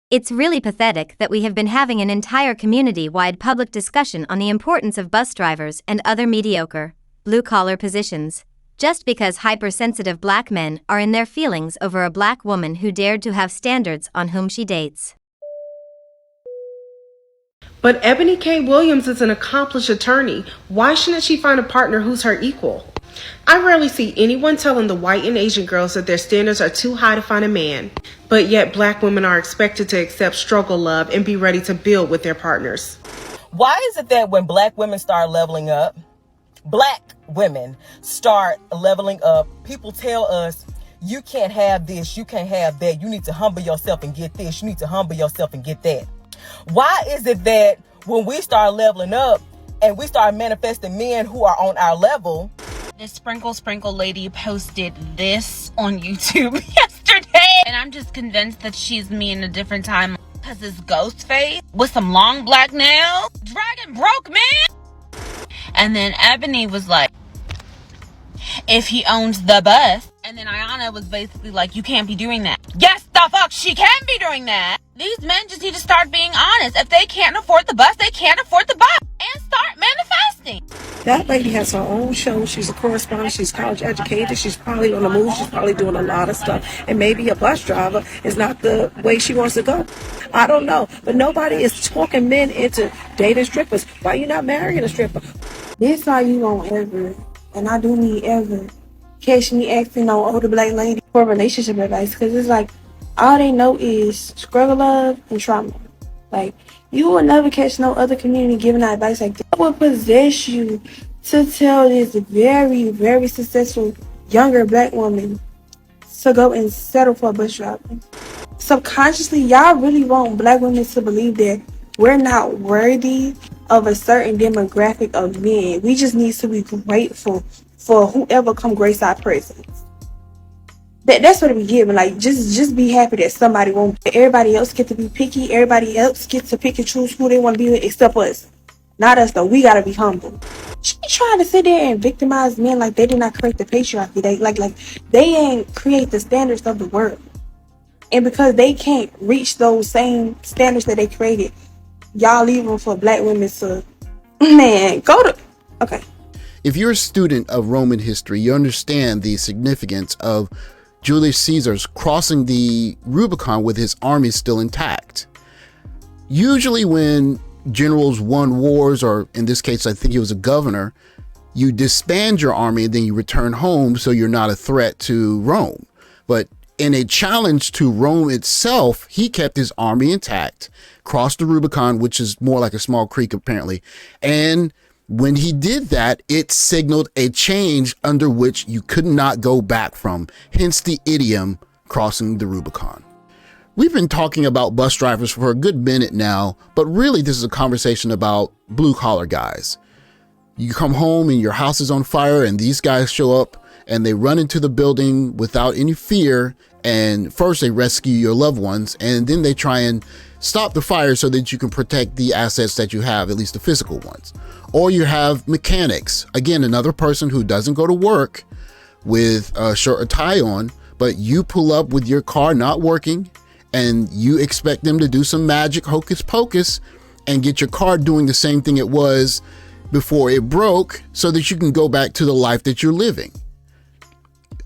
It's really pathetic that we have been having an entire community-wide public discussion on the importance of bus drivers and other mediocre, blue-collar positions, just because hypersensitive black men are in their feelings over a black woman who dared to have standards on whom she dates. But Eboni K Williams is an accomplished attorney. Why shouldn't she find a partner who's her equal? I rarely see anyone telling the white and Asian girls that their standards are too high to find a man, but yet black women are expected to accept struggle love and be ready to build with their partners. Why is it that when black women start leveling up, people tell us, you can't have this, you can't have that, you need to humble yourself and get this, you need to humble yourself and get that? Why is it that when we start leveling up and we start manifesting men who are on our level? This sprinkle lady posted this on YouTube yesterday, and I'm just convinced that she's me in a different time because this ghost face with some long black nails, dragon broke man. And then Ebony was like, if he owns the bus. And then Ayana was basically like, you can't be doing that. Yes, the fuck, she can be doing that. These men just need to start being honest. If they can't afford the bus, they can't afford the bus. And start manifesting. That lady has her own show. She's a correspondent. She's college educated. She's probably on the move. She's probably doing a lot of stuff. And maybe a bus driver is not the way she wants to go. I don't know. But nobody is talking men into dating strippers. Why you not marrying a stripper? This why you won't ever, and I do mean ever, catch me asking no older black lady for relationship advice. Because it's like, all they know is struggle love and trauma. Like, you will never catch no other community giving that advice like that. What would possess you to tell this very, very successful younger black woman to go and settle for a bus driver? Subconsciously, y'all really want black women to believe that we're not worthy of a certain demographic of men. We just need to be grateful for whoever come grace our presence. That's what we give. Like, just be happy that somebody won't. Everybody else get to be picky. Everybody else gets to pick and choose who they want to be with, except us. Not us, though. We gotta be humble. She trying to sit there and victimize men like they did not create the patriarchy. They ain't create the standards of the world. And because they can't reach those same standards that they created, y'all leave them for black women to, man, go to, okay. If you're a student of Roman history, you understand the significance of Julius Caesar's crossing the Rubicon with his army still intact. Usually when generals won wars, or in this case, I think he was a governor, you disband your army and then you return home so you're not a threat to Rome. But in a challenge to Rome itself, he kept his army intact, crossed the Rubicon, which is more like a small creek apparently. And when he did that, it signaled a change under which you could not go back from, hence the idiom crossing the Rubicon. We've been talking about bus drivers for a good minute now, but really this is a conversation about blue collar guys. You come home and your house is on fire and these guys show up and they run into the building without any fear, and first they rescue your loved ones and then they try and stop the fire so that you can protect the assets that you have, at least the physical ones. Or you have mechanics, again, another person who doesn't go to work with a shirt or tie on, but you pull up with your car not working and you expect them to do some magic hocus pocus and get your car doing the same thing it was before it broke so that you can go back to the life that you're living.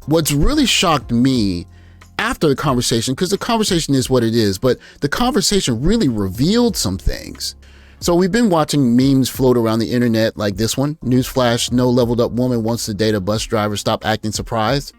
What's really shocked me after the conversation, because the conversation is what it is, but the conversation really revealed some things. So we've been watching memes float around the internet like this one. Newsflash, no leveled up woman wants to date a bus driver, stop acting surprised.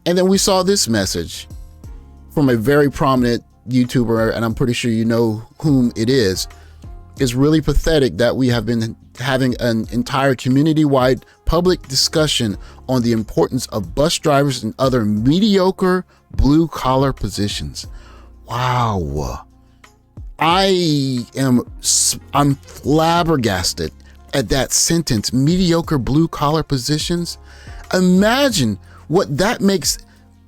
And then we saw this message from a very prominent YouTuber, and I'm pretty sure you know whom it is. It's really pathetic that we have been having an entire community-wide public discussion on the importance of bus drivers and other mediocre blue-collar positions. Wow. I'm flabbergasted at that sentence, mediocre blue-collar positions. Imagine what that makes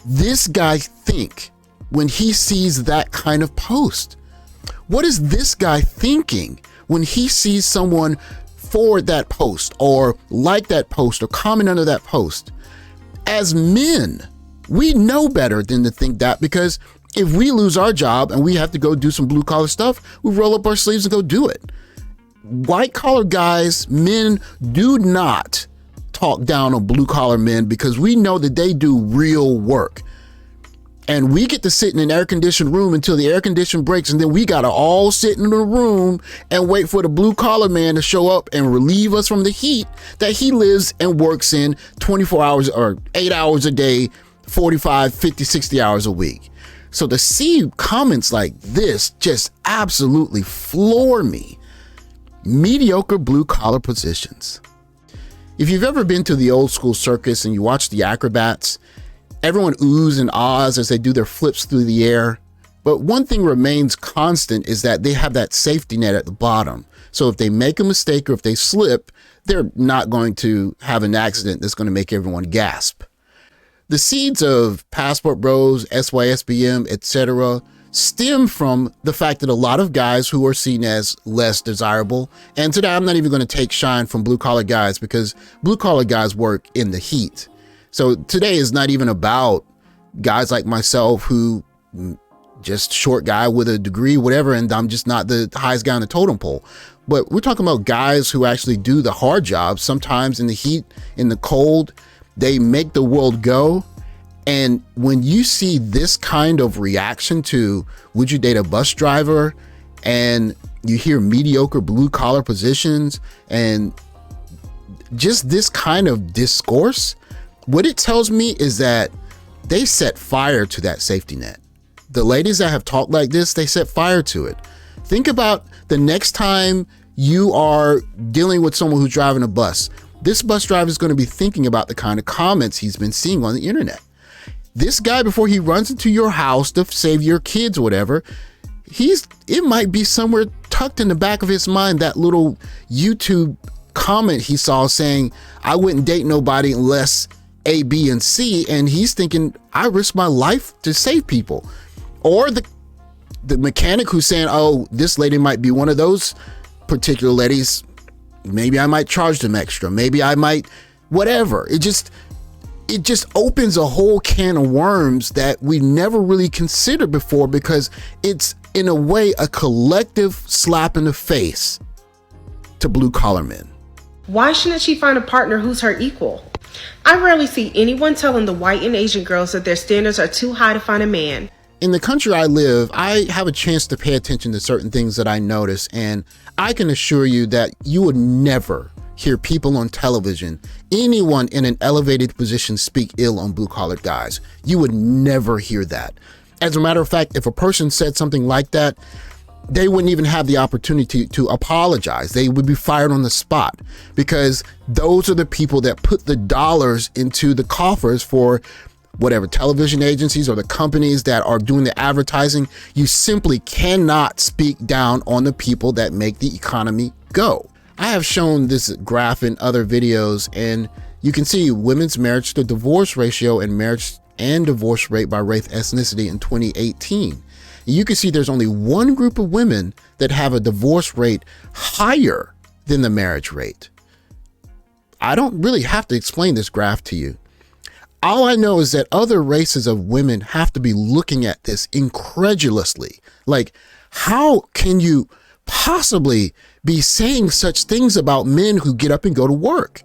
this guy think when he sees that kind of post. What is this guy thinking when he sees someone forward that post or like that post or comment under that post? As men, we know better than to think that, because If we lose our job and we have to go do some blue collar stuff, we roll up our sleeves and go do it. White collar guys, men, do not talk down on blue collar men because we know that they do real work. And we get to sit in an air conditioned room until the air condition breaks, and then we got to all sit in the room and wait for the blue collar man to show up and relieve us from the heat that he lives and works in 24 hours or 8 hours a day, 45, 50, 60 hours a week. So to see comments like this just absolutely floor me. Mediocre blue collar positions. If you've ever been to the old school circus and you watch the acrobats, everyone oohs and ahs as they do their flips through the air. But one thing remains constant is that they have that safety net at the bottom. So if they make a mistake or if they slip, they're not going to have an accident that's going to make everyone gasp. The seeds of Passport Bros, SYSBM, etc. stem from the fact that a lot of guys who are seen as less desirable, and today I'm not even going to take shine from blue collar guys because blue collar guys work in the heat. So today is not even about guys like myself who just short guy with a degree, whatever, and I'm just not the highest guy on the totem pole. But we're talking about guys who actually do the hard jobs, sometimes in the heat, in the cold. They make the world go. And when you see this kind of reaction to would you date a bus driver, and you hear mediocre blue collar positions and just this kind of discourse, what it tells me is that they set fire to that safety net. The ladies that have talked like this, they set fire to it. Think about the next time you are dealing with someone who's driving a bus. This bus driver is going to be thinking about the kind of comments he's been seeing on the internet. This guy, before he runs into your house to save your kids or whatever, it might be somewhere tucked in the back of his mind, that little YouTube comment he saw saying, I wouldn't date nobody unless A, B, and C. And he's thinking, I risk my life to save people. Or the mechanic who's saying, oh, this lady might be one of those particular ladies. Maybe I might charge them extra. Maybe I might, whatever. It just opens a whole can of worms that we never really considered before, because it's in a way a collective slap in the face to blue collar men. Why shouldn't she find a partner who's her equal? I rarely see anyone telling the white and Asian girls that their standards are too high to find a man. In the country I live, I have a chance to pay attention to certain things that I notice, and I can assure you that you would never hear people on television, anyone in an elevated position, speak ill on blue-collar guys. You would never hear that. As a matter of fact, if a person said something like that, they wouldn't even have the opportunity to apologize. They would be fired on the spot, because those are the people that put the dollars into the coffers for whatever television agencies or the companies that are doing the advertising. You simply cannot speak down on the people that make the economy go. I have shown this graph in other videos, and you can see women's marriage to divorce ratio and marriage and divorce rate by race ethnicity in 2018. You can see there's only one group of women that have a divorce rate higher than the marriage rate. I don't really have to explain this graph to you. All I know is that other races of women have to be looking at this incredulously. Like, how can you possibly be saying such things about men who get up and go to work?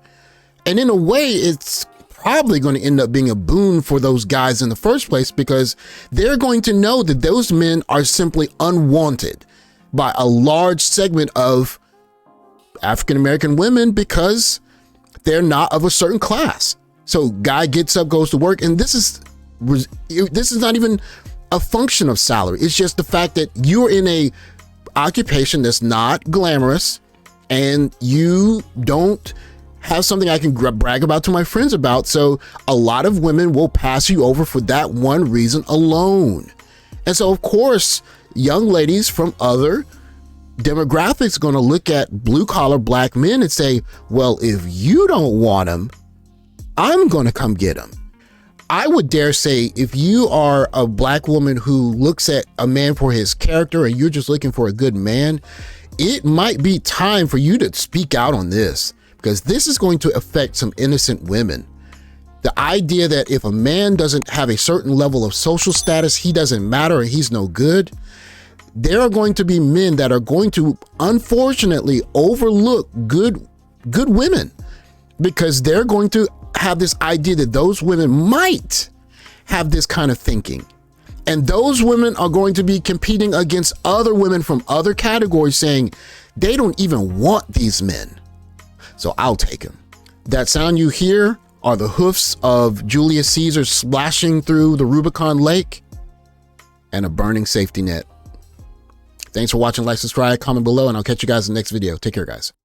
And in a way, it's probably going to end up being a boon for those guys in the first place, because they're going to know that those men are simply unwanted by a large segment of African-American women because they're not of a certain class. So guy gets up, goes to work, and this is not even a function of salary. It's just the fact that you're in a occupation that's not glamorous, and you don't have something I can brag about to my friends about. So a lot of women will pass you over for that one reason alone. And so, of course, young ladies from other demographics are going to look at blue collar black men and say, well, if you don't want them, I'm going to come get them. I would dare say, if you are a black woman who looks at a man for his character and you're just looking for a good man, it might be time for you to speak out on this, because this is going to affect some innocent women. The idea that if a man doesn't have a certain level of social status, he doesn't matter and he's no good. There are going to be men that are going to unfortunately overlook good women, because they're going to have this idea that those women might have this kind of thinking. And those women are going to be competing against other women from other categories saying they don't even want these men. So I'll take him. That sound you hear are the hoofs of Julius Caesar splashing through the Rubicon Lake and a burning safety net. Thanks for watching. Like, subscribe, comment below, and I'll catch you guys in the next video. Take care, guys.